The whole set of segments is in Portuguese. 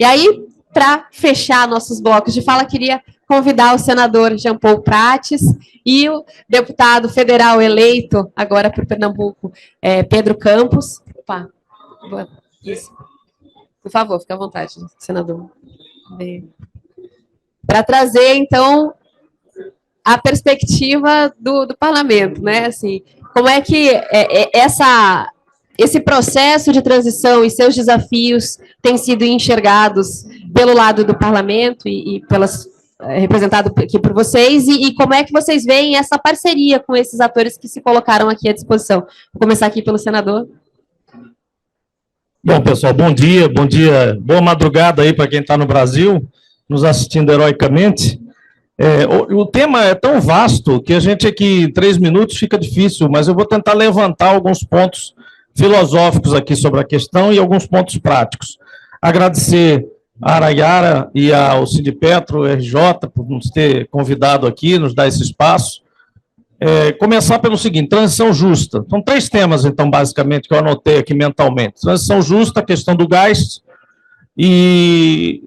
E aí, para fechar nossos blocos de fala, queria convidar o senador Jean Paul Prates e o deputado federal eleito, agora por Pernambuco, Pedro Campos. Opa, isso. Por favor, fique à vontade, senador. Para trazer, então, a perspectiva do parlamento, né? Assim, como é que esse processo de transição e seus desafios têm sido enxergados pelo lado do parlamento e representado aqui por vocês, e como é que vocês veem essa parceria com esses atores que se colocaram aqui à disposição? Vou começar aqui pelo senador. Bom, pessoal, bom dia, boa madrugada aí para quem está no Brasil, nos assistindo heroicamente. O tema é tão vasto que a gente aqui, em 3 minutos, fica difícil, mas eu vou tentar levantar alguns pontos filosóficos aqui sobre a questão e alguns pontos práticos. Agradecer a Arayara e ao Sindipetro, RJ, por nos ter convidado aqui, nos dar esse espaço. Começar pelo seguinte, transição justa. São 3 temas, então, basicamente, que eu anotei aqui mentalmente. Transição justa, a questão do gás e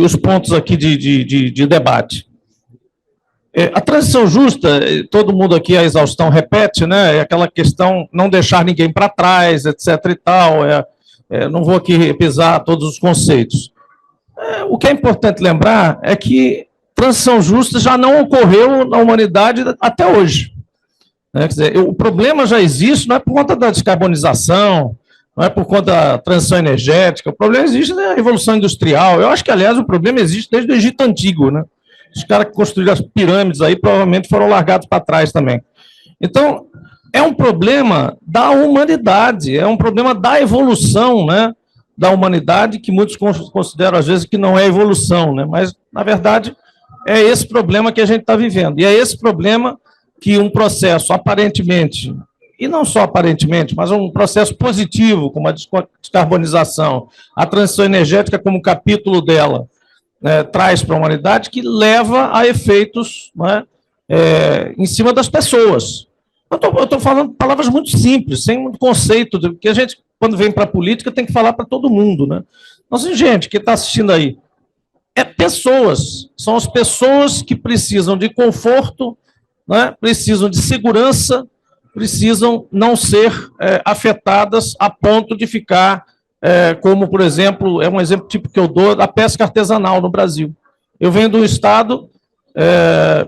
os pontos aqui de debate. A transição justa, todo mundo aqui, a exaustão repete, né? É aquela questão não deixar ninguém para trás, etc. e tal. Não vou aqui repisar todos os conceitos. O que é importante lembrar é que transição justa já não ocorreu na humanidade até hoje. Quer dizer, o problema já existe, não é por conta da descarbonização, não é por conta da transição energética, o problema existe na evolução industrial. Eu acho que, aliás, o problema existe desde o Egito Antigo, né? Os caras que construíram as pirâmides aí provavelmente foram largados para trás também. Então, é um problema da humanidade, é um problema da evolução, né, da humanidade, que muitos consideram, às vezes, que não é evolução, né? Mas, na verdade, é esse problema que a gente está vivendo. E é esse problema que um processo aparentemente, e não só aparentemente, mas um processo positivo, como a descarbonização, a transição energética como capítulo dela, traz para a humanidade, que leva a efeitos, né, em cima das pessoas. Eu estou falando palavras muito simples, sem muito conceito, porque a gente, quando vem para a política, tem que falar para todo mundo, né? Então, assim, gente que está assistindo aí, pessoas, são as pessoas que precisam de conforto, né, precisam de segurança, precisam não ser afetadas a ponto de ficar, como, por exemplo, um exemplo tipo que eu dou, da pesca artesanal no Brasil. Eu venho de um estado,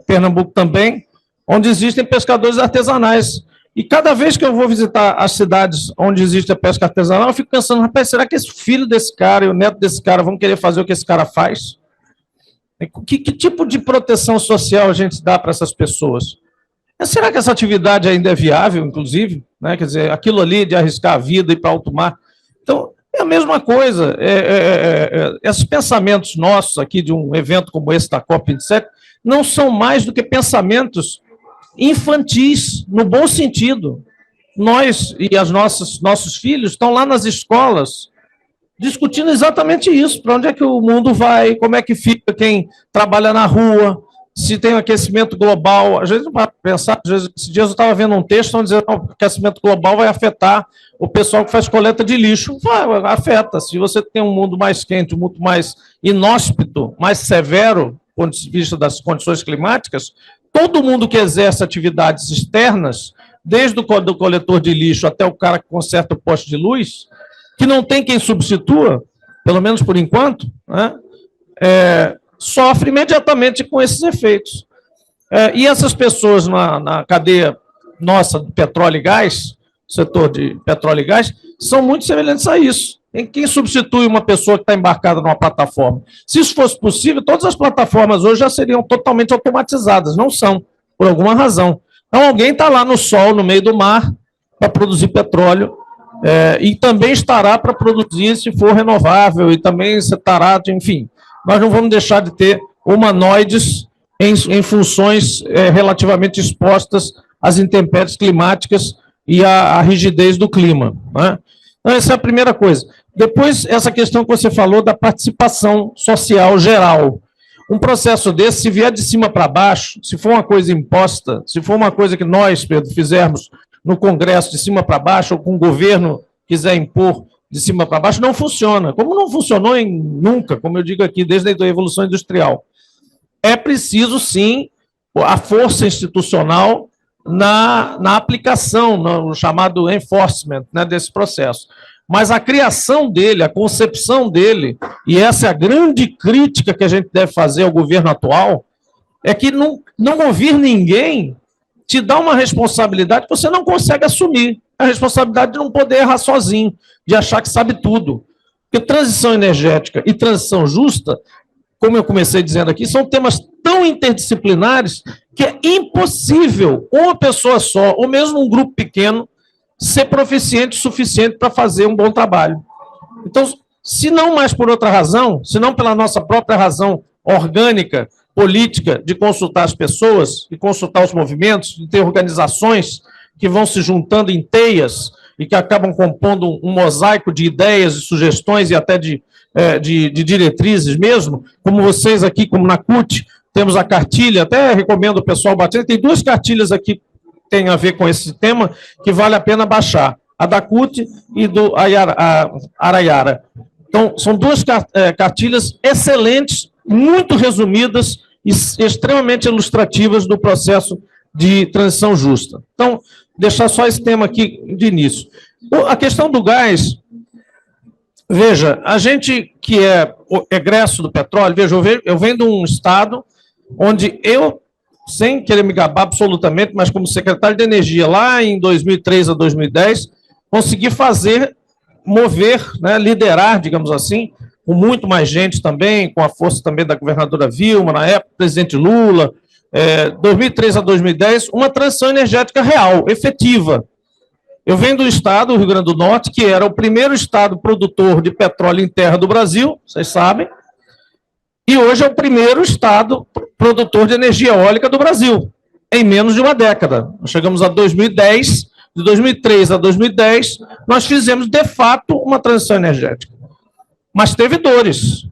Pernambuco também, onde existem pescadores artesanais. E cada vez que eu vou visitar as cidades onde existe a pesca artesanal, eu fico pensando, rapaz, será que esse filho desse cara e o neto desse cara vão querer fazer o que esse cara faz? Que tipo de proteção social a gente dá para essas pessoas? Será que essa atividade ainda é viável, inclusive? Né? Quer dizer, aquilo ali de arriscar a vida e ir para alto mar. Então, é a mesma coisa. Esses pensamentos nossos aqui de um evento como esse da COP27 não são mais do que pensamentos infantis, no bom sentido. Nós e nossos filhos estão lá nas escolas discutindo exatamente isso, para onde é que o mundo vai, como é que fica quem trabalha na rua, se tem um aquecimento global. Às vezes não para pensar, às vezes, esses dias eu estava vendo um texto onde dizendo que o aquecimento global vai afetar o pessoal que faz coleta de lixo. Afeta. Se você tem um mundo mais quente, um mundo mais inóspito, mais severo, do ponto de vista das condições climáticas, todo mundo que exerce atividades externas, desde o coletor de lixo até o cara que conserta o poste de luz, que não tem quem substitua, pelo menos por enquanto, né, sofre imediatamente com esses efeitos. E essas pessoas na cadeia nossa de petróleo e gás, setor de petróleo e gás, são muito semelhantes a isso. Quem substitui uma pessoa que está embarcada numa plataforma? Se isso fosse possível, todas as plataformas hoje já seriam totalmente automatizadas. Não são, por alguma razão. Então, alguém está lá no sol, no meio do mar, para produzir petróleo, e também estará para produzir, se for renovável, e também estará, enfim. Nós não vamos deixar de ter humanoides em funções relativamente expostas às intempéries climáticas e à rigidez do clima, né? Então, essa é a primeira coisa. Depois, essa questão que você falou da participação social geral. Um processo desse, se vier de cima para baixo, se for uma coisa imposta, se for uma coisa que nós, Pedro, fizermos no Congresso de cima para baixo, ou com o governo quiser impor de cima para baixo, não funciona. Como não funcionou nunca, como eu digo aqui, desde a Revolução Industrial. É preciso, sim, a força institucional na aplicação, no chamado enforcement, né, desse processo. Mas a criação dele, a concepção dele, e essa é a grande crítica que a gente deve fazer ao governo atual, é que não ouvir ninguém te dá uma responsabilidade que você não consegue assumir. A responsabilidade de não poder errar sozinho, de achar que sabe tudo. Porque transição energética e transição justa, como eu comecei dizendo aqui, são temas tão interdisciplinares que é impossível uma pessoa só, ou mesmo um grupo pequeno, ser proficiente o suficiente para fazer um bom trabalho. Então, se não mais por outra razão, se não pela nossa própria razão orgânica, política, de consultar as pessoas, de consultar os movimentos, de ter organizações que vão se juntando em teias e que acabam compondo um mosaico de ideias, de sugestões e até de diretrizes mesmo, como vocês aqui, como na CUT, temos a cartilha, até recomendo o pessoal bater, tem 2 cartilhas aqui que tem a ver com esse tema, que vale a pena baixar, a da CUT e do Araiara. Então, são 2 cartilhas excelentes, muito resumidas e extremamente ilustrativas do processo de transição justa. Então, deixar só esse tema aqui de início. A questão do gás, veja, a gente que é egresso do petróleo, veja, eu venho de um estado onde eu, sem querer me gabar absolutamente, mas como secretário de Energia, lá em 2003 a 2010, consegui mover, né, liderar, digamos assim, com muito mais gente também, com a força também da governadora Vilma, na época, presidente Lula, 2003 a 2010, uma transição energética real, efetiva. Eu venho do estado, o Rio Grande do Norte, que era o primeiro estado produtor de petróleo em terra do Brasil, vocês sabem, e hoje é o primeiro estado produtor de energia eólica do Brasil, em menos de uma década. Nós chegamos a 2010, de 2003 a 2010, nós fizemos, de fato, uma transição energética. Mas teve dores.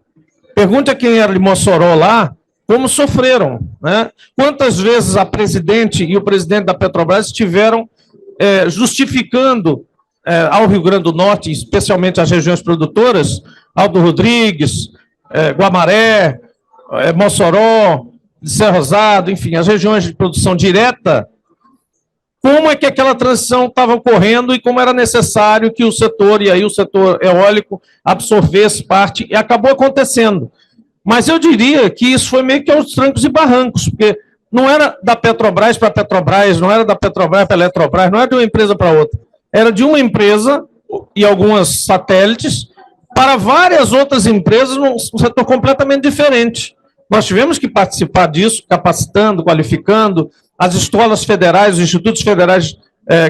Pergunte a quem era de Mossoró lá, como sofreram, né? Quantas vezes a presidente e o presidente da Petrobras estiveram justificando ao Rio Grande do Norte, especialmente as regiões produtoras, Aldo Rodrigues, Guamaré, Mossoró, Serra Rosado, enfim, as regiões de produção direta, como é que aquela transição estava ocorrendo e como era necessário que o setor, e aí o setor eólico, absorvesse parte, e acabou acontecendo. Mas eu diria que isso foi meio que aos trancos e barrancos, porque não era da Petrobras para a Petrobras, não era da Petrobras para a Eletrobras, não era de uma empresa para outra. Era de uma empresa e algumas satélites para várias outras empresas num setor completamente diferente. Nós tivemos que participar disso, capacitando, qualificando, as escolas federais, os institutos federais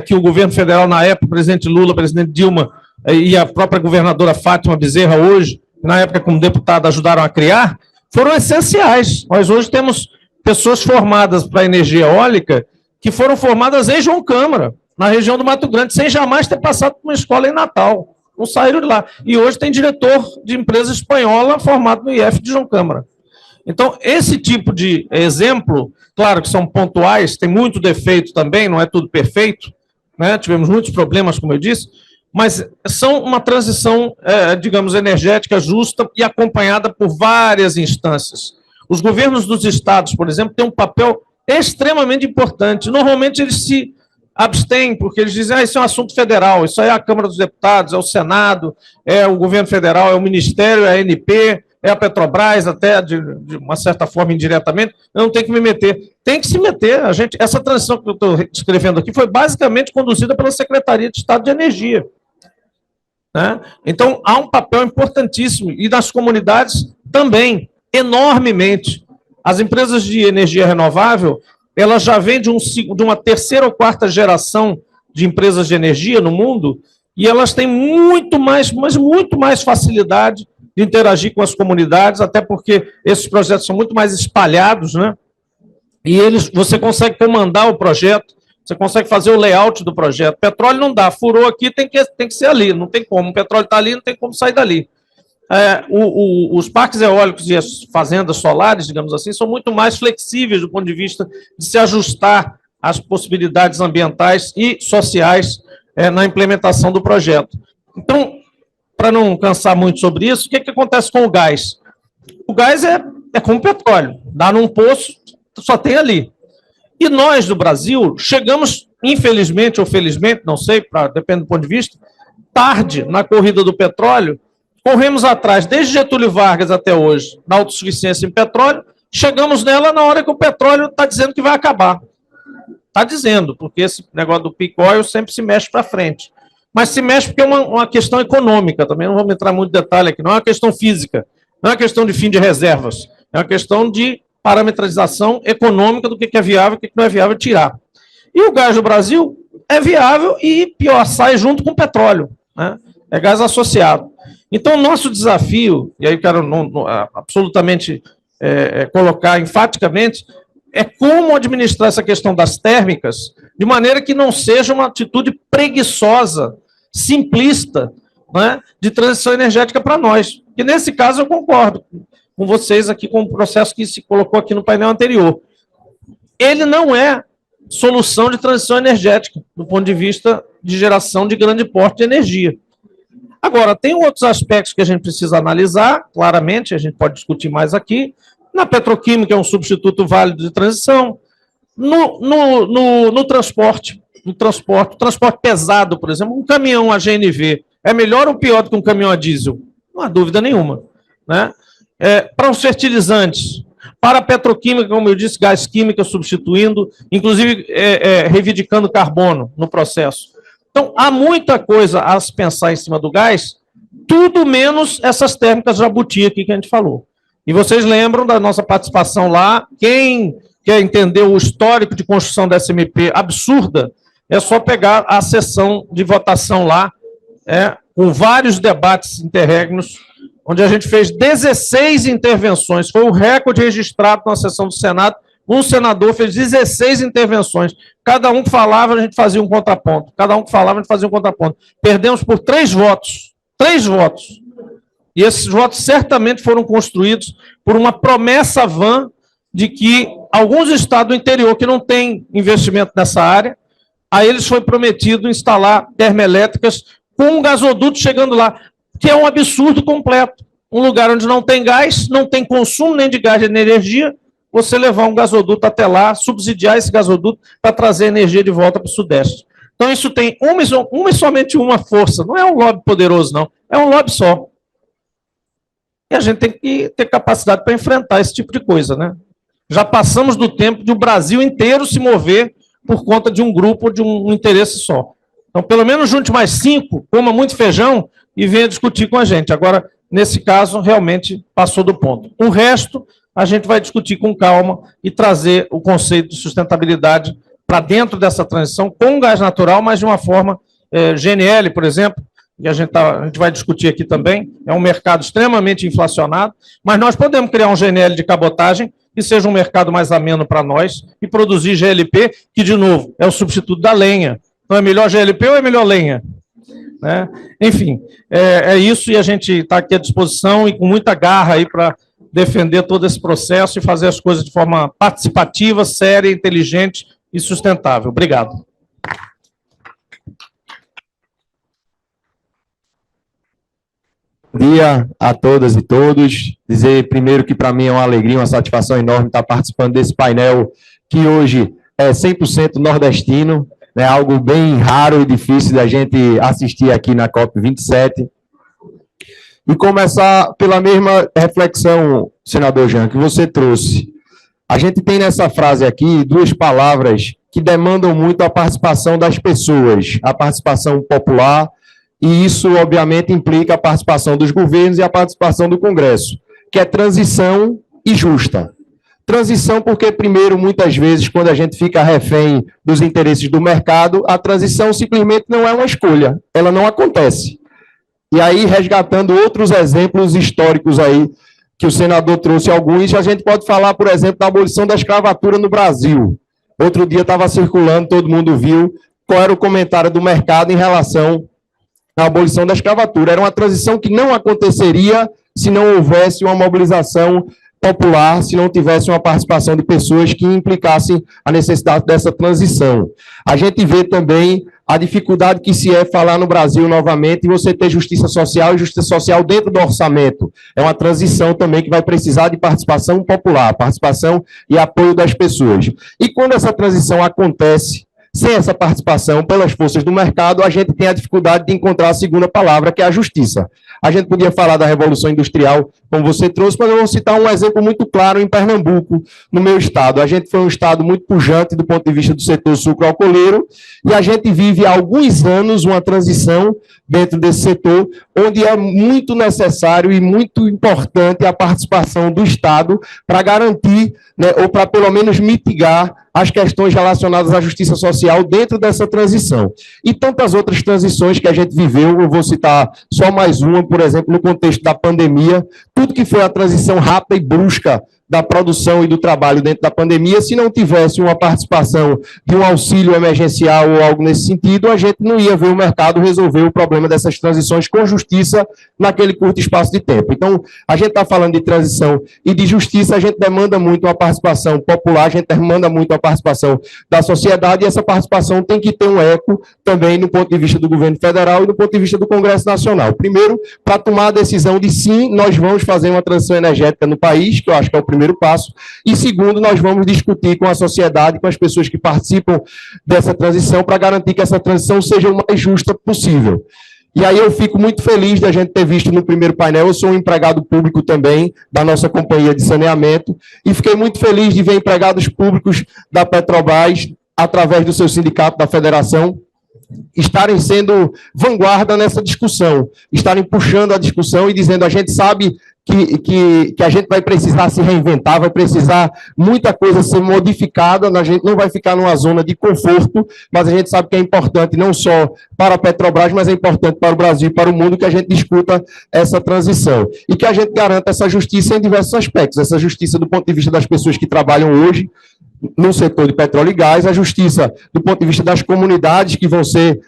que o governo federal, na época, o presidente Lula, o presidente Dilma e a própria governadora Fátima Bezerra, hoje, na época como deputada, ajudaram a criar, foram essenciais. Nós hoje temos pessoas formadas para energia eólica que foram formadas em João Câmara, na região do Mato Grande, sem jamais ter passado por uma escola em Natal. Não saíram de lá. E hoje tem diretor de empresa espanhola formado no IF de João Câmara. Então, esse tipo de exemplo, claro que são pontuais, tem muito defeito também, não é tudo perfeito, né? Tivemos muitos problemas, como eu disse, mas são uma transição, digamos, energética justa e acompanhada por várias instâncias. Os governos dos estados, por exemplo, têm um papel extremamente importante. Normalmente eles se abstêm, porque eles dizem, isso é um assunto federal, isso aí é a Câmara dos Deputados, é o Senado, é o governo federal, é o Ministério, é a ANP, é a Petrobras, até de uma certa forma indiretamente, eu não tenho que me meter. Tem que se meter. Essa transição que eu estou descrevendo aqui foi basicamente conduzida pela Secretaria de Estado de Energia. Né? Então, há um papel importantíssimo, e nas comunidades também, enormemente. As empresas de energia renovável, elas já vêm de uma terceira ou quarta geração de empresas de energia no mundo, e elas têm muito mais, mas muito mais facilidade de interagir com as comunidades, até porque esses projetos são muito mais espalhados, né? E você consegue comandar o projeto, você consegue fazer o layout do projeto. Petróleo não dá, furou aqui, tem que ser ali, não tem como. O petróleo está ali, não tem como sair dali. Os parques eólicos e as fazendas solares, digamos assim, são muito mais flexíveis do ponto de vista de se ajustar às possibilidades ambientais e sociais na implementação do projeto. Então, para não cansar muito sobre isso, o que, que acontece com o gás? O gás é como petróleo, dá num poço, só tem ali. E nós, do Brasil, chegamos, infelizmente ou felizmente, não sei, depende do ponto de vista, tarde na corrida do petróleo, corremos atrás, desde Getúlio Vargas até hoje, na autossuficiência em petróleo, chegamos nela na hora que o petróleo está dizendo que vai acabar. Está dizendo, porque esse negócio do peak oil sempre se mexe para frente. Mas se mexe porque é uma questão econômica, também não vamos entrar muito em detalhe aqui, não é uma questão física, não é uma questão de fim de reservas, é uma questão de parametrização econômica do que é viável e o que não é viável tirar. E o gás do Brasil é viável e, pior, sai junto com o petróleo, né? É gás associado. Então, o nosso desafio, e aí eu quero absolutamente colocar enfaticamente, é como administrar essa questão das térmicas de maneira que não seja uma atitude preguiçosa, simplista, né, de transição energética para nós. E nesse caso eu concordo com vocês aqui com o processo que se colocou aqui no painel anterior. Ele não é solução de transição energética, do ponto de vista de geração de grande porte de energia. Agora, tem outros aspectos que a gente precisa analisar, claramente, a gente pode discutir mais aqui. Na petroquímica é um substituto válido de transição. No transporte, o transporte pesado, por exemplo, um caminhão a GNV é melhor ou pior do que um caminhão a diesel? Não há dúvida nenhuma, né? Para os fertilizantes, para a petroquímica, como eu disse, gás química substituindo, inclusive reivindicando carbono no processo. Então, há muita coisa a se pensar em cima do gás, tudo menos essas térmicas jabuti aqui que a gente falou. E vocês lembram da nossa participação lá, quem quer entender o histórico de construção da SMP absurda, é só pegar a sessão de votação lá, com vários debates interregnos, onde a gente fez 16 intervenções, foi o recorde registrado na sessão do Senado, um senador fez 16 intervenções, cada um que falava, a gente fazia um contraponto, cada um que falava, a gente fazia um contraponto. Perdemos por 3 votos, 3 votos. E esses votos certamente foram construídos por uma promessa vã de que alguns estados do interior que não têm investimento nessa área, a eles foi prometido instalar termoelétricas com um gasoduto chegando lá, que é um absurdo completo. Um lugar onde não tem gás, não tem consumo nem de gás nem de energia, você levar um gasoduto até lá, subsidiar esse gasoduto para trazer energia de volta para o Sudeste. Então isso tem uma e somente uma força, não é um lobby poderoso, não, é um lobby só. E a gente tem que ter capacidade para enfrentar esse tipo de coisa, né? Já passamos do tempo de o Brasil inteiro se mover por conta de um grupo, de um interesse só. Então, pelo menos junte mais 5, coma muito feijão e venha discutir com a gente. Agora, nesse caso, realmente passou do ponto. O resto, a gente vai discutir com calma e trazer o conceito de sustentabilidade para dentro dessa transição com gás natural, mas de uma forma GNL, por exemplo, que a gente vai discutir aqui também, é um mercado extremamente inflacionado, mas nós podemos criar um GNL de cabotagem que seja um mercado mais ameno para nós e produzir GLP, que, de novo, é o substituto da lenha. Então, é melhor GLP ou é melhor lenha? Né? Enfim, é isso, e a gente está aqui à disposição e com muita garra aí para defender todo esse processo e fazer as coisas de forma participativa, séria, inteligente e sustentável. Obrigado. Bom dia a todas e todos. Dizer primeiro que para mim é uma alegria, uma satisfação enorme estar participando desse painel que hoje é 100% nordestino, né, algo bem raro e difícil da gente assistir aqui na COP27. E começar pela mesma reflexão, senador Jean, que você trouxe. A gente tem nessa frase aqui 2 palavras que demandam muito a participação das pessoas, a participação popular, e isso, obviamente, implica a participação dos governos e a participação do Congresso, que é transição e justa. Transição porque, primeiro, muitas vezes, quando a gente fica refém dos interesses do mercado, a transição simplesmente não é uma escolha, ela não acontece. E aí, resgatando outros exemplos históricos aí, que o senador trouxe alguns, a gente pode falar, por exemplo, da abolição da escravatura no Brasil. Outro dia estava circulando, todo mundo viu, qual era o comentário do mercado em relação à abolição da escravatura. Era uma transição que não aconteceria se não houvesse uma mobilização popular, se não tivesse uma participação de pessoas que implicassem a necessidade dessa transição. A gente vê também a dificuldade que se é falar no Brasil novamente e você ter justiça social e justiça social dentro do orçamento. É uma transição também que vai precisar de participação popular, participação e apoio das pessoas. E quando essa transição acontece, sem essa participação pelas forças do mercado, a gente tem a dificuldade de encontrar a segunda palavra, que é a justiça. A gente podia falar da Revolução Industrial, como você trouxe, mas eu vou citar um exemplo muito claro em Pernambuco, no meu estado. A gente foi um estado muito pujante do ponto de vista do setor sucroalcooleiro, e a gente vive há alguns anos uma transição dentro desse setor, onde é muito necessário e muito importante a participação do Estado para garantir, né, ou para pelo menos mitigar as questões relacionadas à justiça social dentro dessa transição. E tantas outras transições que a gente viveu, eu vou citar só mais uma, por exemplo, no contexto da pandemia, tudo que foi a transição rápida e brusca da produção e do trabalho dentro da pandemia, se não tivesse uma participação de um auxílio emergencial ou algo nesse sentido, a gente não ia ver o mercado resolver o problema dessas transições com justiça naquele curto espaço de tempo. Então, a gente está falando de transição e de justiça, a gente demanda muito uma participação popular, a gente demanda muito a participação da sociedade, e essa participação tem que ter um eco também no ponto de vista do governo federal e do ponto de vista do Congresso Nacional. Primeiro, para tomar a decisão de sim, nós vamos fazer uma transição energética no país, que eu acho que é o primeiro passo, e segundo, nós vamos discutir com a sociedade, com as pessoas que participam dessa transição, para garantir que essa transição seja o mais justa possível. E aí eu fico muito feliz da gente ter visto no primeiro painel, eu sou um empregado público também da nossa companhia de saneamento, e fiquei muito feliz de ver empregados públicos da Petrobras, através do seu sindicato, da federação, estarem sendo vanguarda nessa discussão, estarem puxando a discussão e dizendo, a gente sabe que a gente vai precisar se reinventar, vai precisar muita coisa ser modificada, a gente não vai ficar numa zona de conforto, mas a gente sabe que é importante não só para a Petrobras, mas é importante para o Brasil e para o mundo que a gente discuta essa transição. E que a gente garanta essa justiça em diversos aspectos, essa justiça do ponto de vista das pessoas que trabalham hoje no setor de petróleo e gás, a justiça do ponto de vista das comunidades que vão ser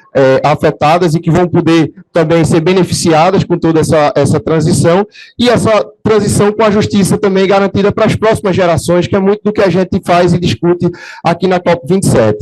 afetadas e que vão poder também ser beneficiadas com toda essa transição, e essa transição com a justiça também garantida para as próximas gerações, que é muito do que a gente faz e discute aqui na COP27.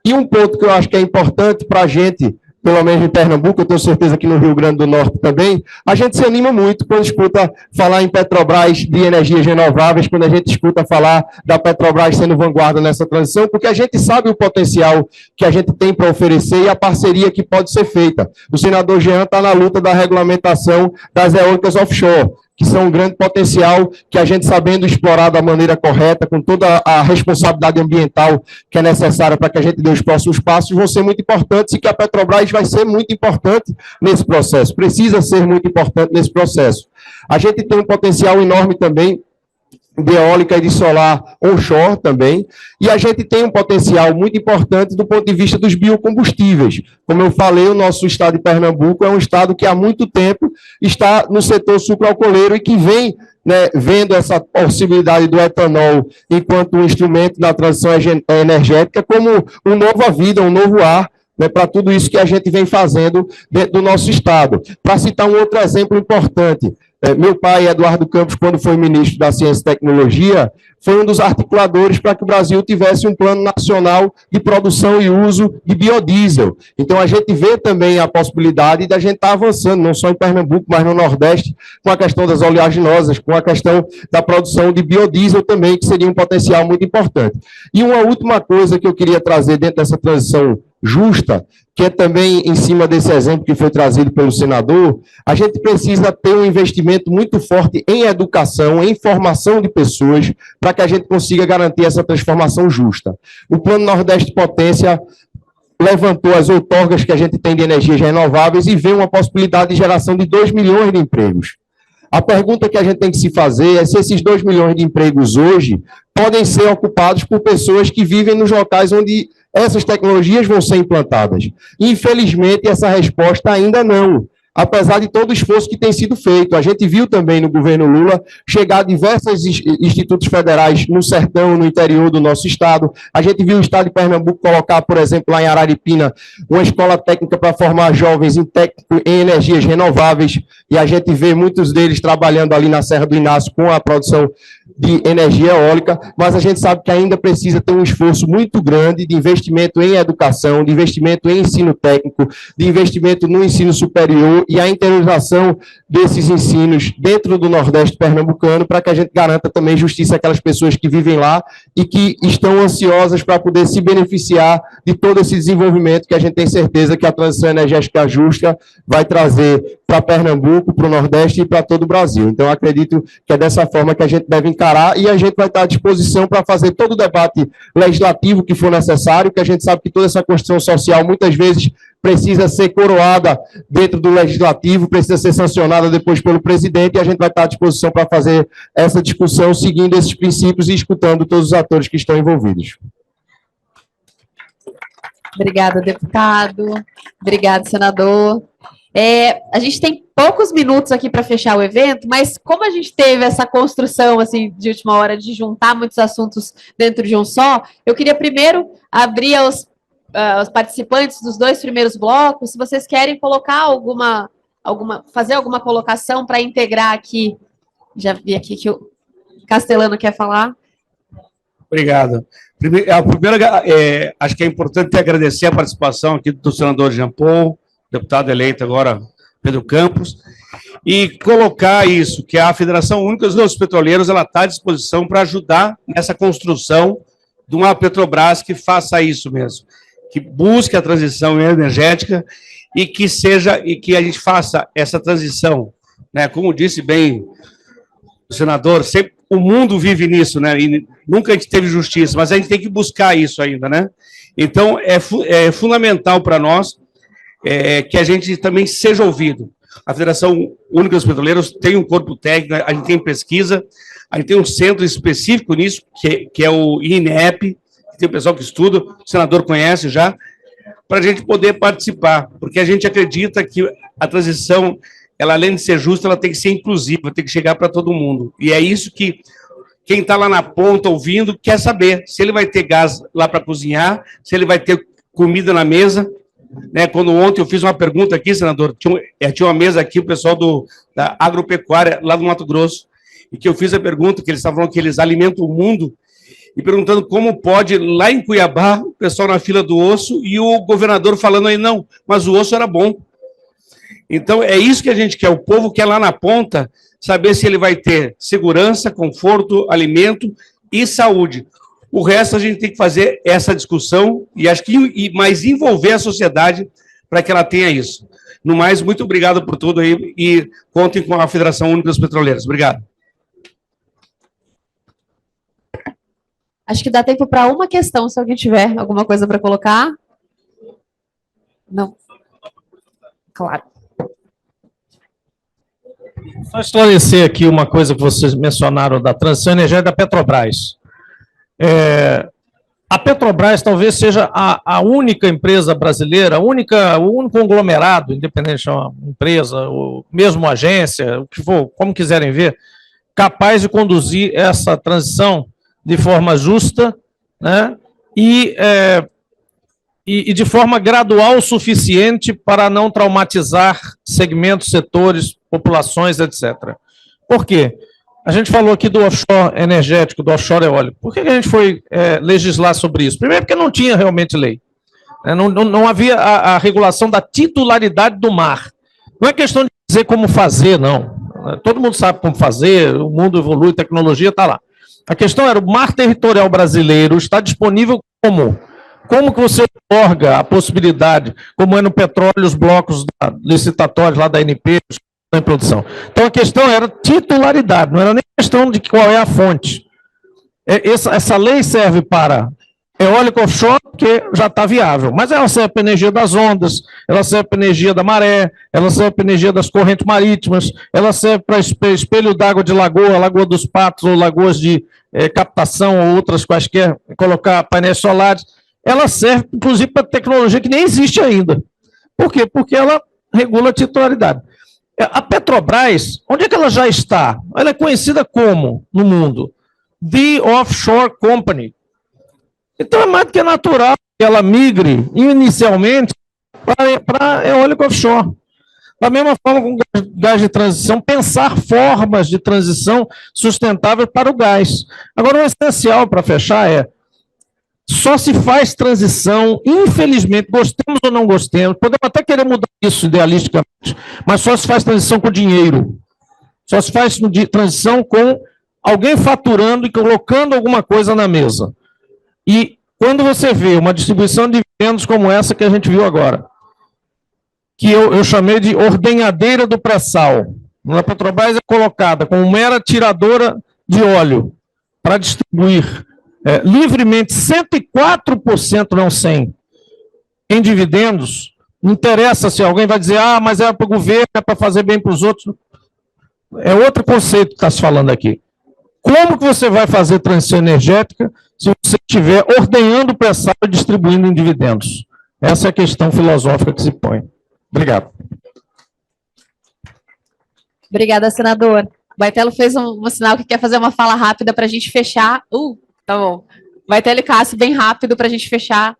E um ponto que eu acho que é importante para a gente, pelo menos em Pernambuco, eu tenho certeza que no Rio Grande do Norte também, a gente se anima muito quando escuta falar em Petrobras de energias renováveis, quando a gente escuta falar da Petrobras sendo vanguarda nessa transição, porque a gente sabe o potencial que a gente tem para oferecer e a parceria que pode ser feita. O senador Jean está na luta da regulamentação das eólicas offshore, que são um grande potencial que a gente, sabendo explorar da maneira correta, com toda a responsabilidade ambiental que é necessária para que a gente dê os próximos passos, vão ser muito importantes, e que a Petrobras vai ser muito importante nesse processo, precisa ser muito importante nesse processo. A gente tem um potencial enorme também de eólica e de solar onshore também, e a gente tem um potencial muito importante do ponto de vista dos biocombustíveis. Como eu falei, o nosso estado de Pernambuco é um estado que há muito tempo está no setor sucroalcooleiro e que vem, né, vendo essa possibilidade do etanol enquanto um instrumento na transição energética como uma nova vida, um novo ar, né, para tudo isso que a gente vem fazendo dentro do nosso estado. Para citar um outro exemplo importante, meu pai, Eduardo Campos, quando foi ministro da Ciência e Tecnologia, foi um dos articuladores para que o Brasil tivesse um plano nacional de produção e uso de biodiesel. Então, a gente vê também a possibilidade de a gente estar avançando, não só em Pernambuco, mas no Nordeste, com a questão das oleaginosas, com a questão da produção de biodiesel também, que seria um potencial muito importante. E uma última coisa que eu queria trazer dentro dessa transição justa, que é também em cima desse exemplo que foi trazido pelo senador, a gente precisa ter um investimento muito forte em educação, em formação de pessoas, para que a gente consiga garantir essa transformação justa. O Plano Nordeste Potência levantou as outorgas que a gente tem de energias renováveis e vê uma possibilidade de geração de 2 milhões de empregos. A pergunta que a gente tem que se fazer é se esses 2 milhões de empregos hoje podem ser ocupados por pessoas que vivem nos locais onde essas tecnologias vão ser implantadas. Infelizmente, essa resposta ainda não, apesar de todo o esforço que tem sido feito. A gente viu também no governo Lula chegar diversos institutos federais no sertão, no interior do nosso estado. A gente viu o estado de Pernambuco colocar, por exemplo, lá em Araripina, uma escola técnica para formar jovens em energias renováveis, e a gente vê muitos deles trabalhando ali na Serra do Inácio com a produção de energia eólica, mas a gente sabe que ainda precisa ter um esforço muito grande de investimento em educação, de investimento em ensino técnico, de investimento no ensino superior e a interiorização desses ensinos dentro do Nordeste pernambucano, para que a gente garanta também justiça àquelas pessoas que vivem lá e que estão ansiosas para poder se beneficiar de todo esse desenvolvimento que a gente tem certeza que a transição energética justa vai trazer para Pernambuco, para o Nordeste e para todo o Brasil. Então, acredito que é dessa forma que a gente deve encarar e a gente vai estar à disposição para fazer todo o debate legislativo que for necessário, que a gente sabe que toda essa construção social, muitas vezes, precisa ser coroada dentro do legislativo, precisa ser sancionada depois pelo presidente, e a gente vai estar à disposição para fazer essa discussão seguindo esses princípios e escutando todos os atores que estão envolvidos. Obrigada, deputado. Obrigado, senador. A gente tem poucos minutos aqui para fechar o evento, mas como a gente teve essa construção assim, de última hora de juntar muitos assuntos dentro de um só, eu queria primeiro abrir aos participantes dos 2 primeiros blocos, se vocês querem colocar fazer alguma colocação para integrar aqui. Já vi aqui que o Castelano quer falar. Obrigado. Primeiro, acho que é importante agradecer a participação aqui do senador Jean Paul, deputado eleito agora, Pedro Campos, e colocar isso, que a Federação Única dos Petroleiros está à disposição para ajudar nessa construção de uma Petrobras que faça isso mesmo, que busque a transição energética e que a gente faça essa transição, né? Como disse bem o senador, sempre o mundo vive nisso, né? E nunca a gente teve justiça, mas a gente tem que buscar isso ainda, né? Então, é fundamental para nós que a gente também seja ouvido. A Federação Única dos Petroleiros tem um corpo técnico, a gente tem pesquisa, a gente tem um centro específico nisso, que é o INEP, que tem o pessoal que estuda, o senador conhece já, para a gente poder participar, porque a gente acredita que a transição, ela além de ser justa, ela tem que ser inclusiva, tem que chegar para todo mundo. E é isso que quem está lá na ponta ouvindo quer saber, se ele vai ter gás lá para cozinhar, se ele vai ter comida na mesa, né? Quando ontem eu fiz uma pergunta aqui, senador, tinha uma mesa aqui, o pessoal da agropecuária lá do Mato Grosso, e que eu fiz a pergunta, que eles estavam falando que eles alimentam o mundo, e perguntando como pode, lá em Cuiabá, o pessoal na fila do osso, e o governador falando aí, não, mas o osso era bom. Então, é isso que a gente quer, o povo quer lá na ponta, saber se ele vai ter segurança, conforto, alimento e saúde. O resto a gente tem que fazer essa discussão e acho que mais envolver a sociedade para que ela tenha isso. No mais, muito obrigado por tudo aí e contem com a Federação Única dos Petroleiros. Obrigado. Acho que dá tempo para uma questão, se alguém tiver alguma coisa para colocar. Não. Claro. Só esclarecer aqui uma coisa que vocês mencionaram da transição energética da Petrobras. A Petrobras talvez seja a única empresa brasileira, o único conglomerado, independente de uma empresa, ou mesmo agência, o que for, como quiserem ver, capaz de conduzir essa transição de forma justa, né, e de forma gradual o suficiente para não traumatizar segmentos, setores, populações, etc. Por quê? A gente falou aqui do offshore energético, do offshore eólico. Por que a gente foi legislar sobre isso? Primeiro, porque não tinha realmente lei. Não havia a regulação da titularidade do mar. Não é questão de dizer como fazer, não. Todo mundo sabe como fazer, o mundo evolui, a tecnologia está lá. A questão era, o mar territorial brasileiro está disponível como? Como que você otorga a possibilidade, como é no petróleo, os blocos licitatórios lá da ANP, em produção. Então, a questão era titularidade, não era nem questão de qual é a fonte. Essa lei serve para eólico offshore, porque já está viável, mas ela serve para a energia das ondas, ela serve para a energia da maré, ela serve para a energia das correntes marítimas, ela serve para espelho d'água de lagoa, Lagoa dos Patos, ou lagoas de captação, ou outras quaisquer, colocar painéis solares. Ela serve, inclusive, para tecnologia que nem existe ainda. Por quê? Porque ela regula a titularidade. A Petrobras, onde é que ela já está? Ela é conhecida como, no mundo? The Offshore Company. Então é mais do que natural que ela migre, inicialmente, para eólico offshore. Da mesma forma com o gás de transição, pensar formas de transição sustentável para o gás. Agora, o essencial para fechar é, só se faz transição, infelizmente, gostemos ou não gostemos, podemos até querer mudar isso idealisticamente, mas só se faz transição com dinheiro. Só se faz transição com alguém faturando e colocando alguma coisa na mesa. E quando você vê uma distribuição de dividendos como essa que a gente viu agora, que eu chamei de ordenhadeira do pré-sal, a Petrobras é colocada como mera tiradora de óleo para distribuir livremente 104%, não 100%, em dividendos. Não interessa se alguém vai dizer, mas é para o governo, é para fazer bem para os outros. É outro conceito que está se falando aqui. Como que você vai fazer transição energética se você estiver ordenhando o pré-sal e distribuindo em dividendos? Essa é a questão filosófica que se põe. Obrigado. Obrigada, senador. O Baitello fez um sinal que quer fazer uma fala rápida para a gente fechar. Tá bom. Baitello e Cássio, bem rápido para a gente fechar.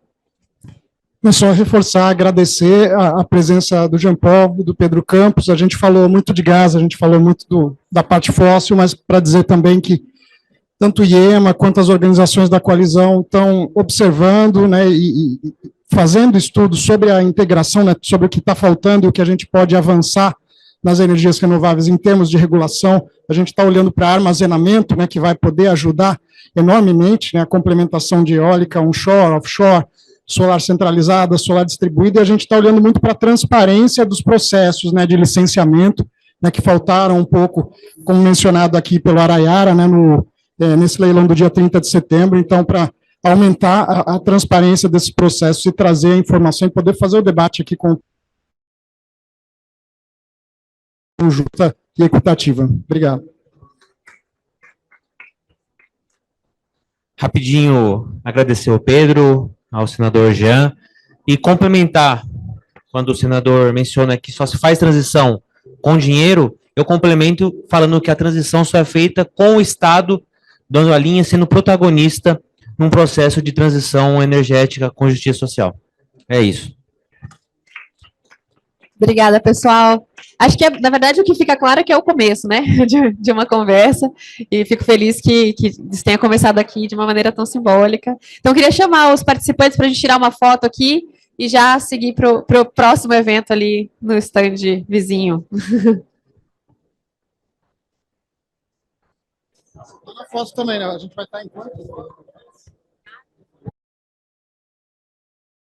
É só reforçar, agradecer a presença do Jean Paul e do Pedro Campos. A gente falou muito de gás, a gente falou muito da parte fóssil, mas para dizer também que tanto o IEMA quanto as organizações da coalizão estão observando, né, e fazendo estudos sobre a integração, né, sobre o que está faltando e o que a gente pode avançar nas energias renováveis em termos de regulação. A gente está olhando para armazenamento, né, que vai poder ajudar enormemente, né, a complementação de eólica, onshore, offshore, solar centralizada, solar distribuída, e a gente está olhando muito para a transparência dos processos, né, de licenciamento, né, que faltaram um pouco, como mencionado aqui pelo Araiara, né, nesse leilão do dia 30 de setembro, então, para aumentar a transparência desses processos e trazer a informação e poder fazer o debate aqui conjunta e equitativa. Obrigado. Rapidinho, agradecer ao Pedro, ao senador Jean, e complementar, quando o senador menciona que só se faz transição com dinheiro, eu complemento falando que a transição só é feita com o Estado dando a linha, sendo protagonista num processo de transição energética com justiça social. É isso. Obrigada, pessoal. Acho que, na verdade, o que fica claro é que é o começo, né, de uma conversa, e fico feliz que isso tenha começado aqui de uma maneira tão simbólica. Então, eu queria chamar os participantes para a gente tirar uma foto aqui e já seguir para o próximo evento ali no stand vizinho. A foto também, né? A gente vai estar em quanto?